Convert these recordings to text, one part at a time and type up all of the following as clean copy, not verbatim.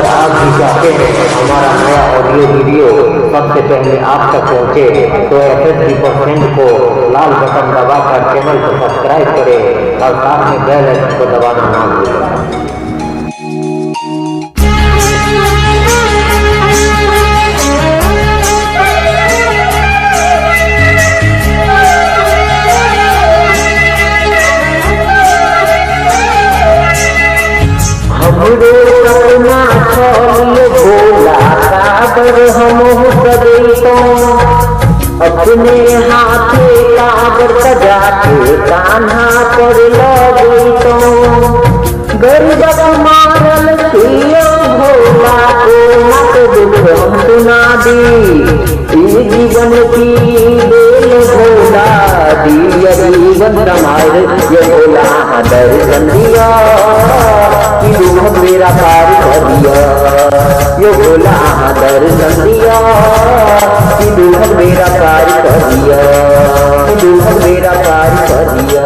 और आप भी चाहते हैं हमारा नया ऑडियो वीडियो सबसे पहले आप तक पहुंचे तो FS% को लाल बटन दबाकर चैनल को सब्सक्राइब करें और साथ में बेल आइकन को दबाना ना भूलें। हमरो सपना छल भोला काबर हमहु सजैतो अपने हाथे काबर सजा के कान्हा पर लगैतो गरीब मारल सियो भोला को मत दुख हम सुना दी जीवन की बेल भोला दिया जीवन समार ये भोला दर्शन दिया दुख मेरा पार कर दिया यो भोला दर्शन दिया कि दुख मेरा पार कर दिया दुख मेरा पार कर दिया।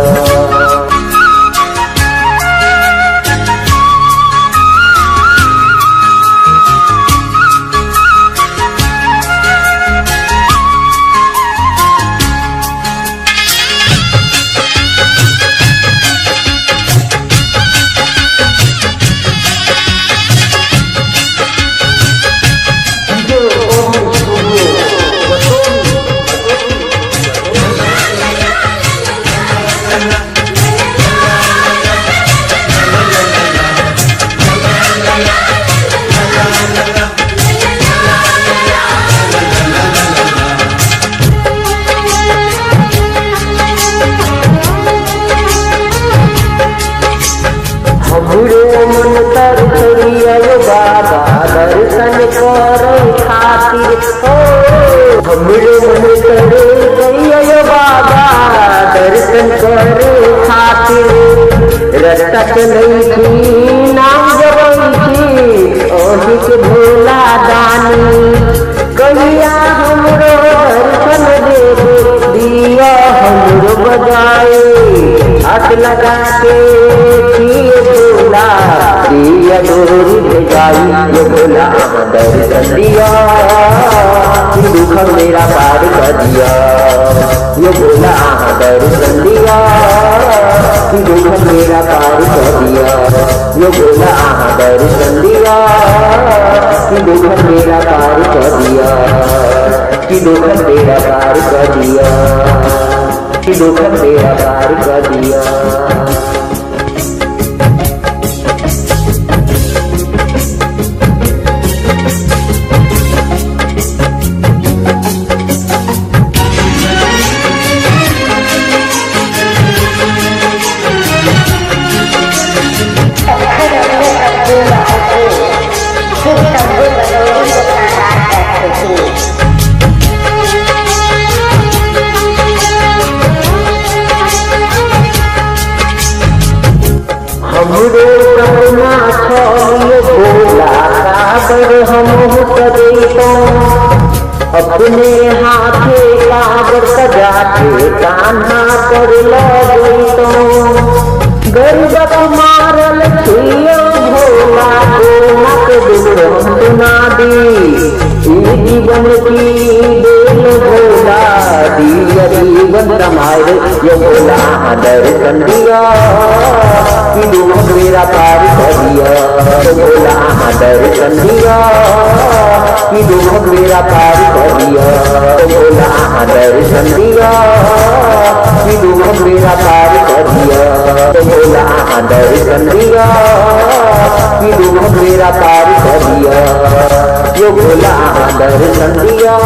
हमरो मन तर बाबा दर्शन करे खातिर हमरो मन तर बाबा दर्शन करे खातिर रस्ता चलै छी नाम जबै छी ओहि के भोला दानी कहिया हमरो दर्शन देबे दिया हमरो बजाए हाथ लगा के भोला दिया डोरी भेजाई ये भोला दर्शन दिया दुख मेरा पार कर दिया ये भोला दर्शन दिया दुख मेरा पार कर दिया ये भोला दर्शन दिया दुख मेरा पार कर दिया दुख मेरा पार कर दिया दुख मेरा पार कर दिया। हमरो सपना छल भोला काबर हमहु सजैतो अपने हाथे काबर सजा के कान्हा पर लगैतो गरीब मारल सियो भोला को मत दुख हम सुना दी जीवन की बेल भोला दिया जीवन समार ये भोला दर्शन दिया दुख मेरा पार कर दिया भोला दर्शन दिया दुख मेरा पार कर दिया भोला दर्शन दिया दुख मेरा पार कर दिया भोला दर्शन दिया दुख मेरा पार कर दिया यो भोला दर्शन दिया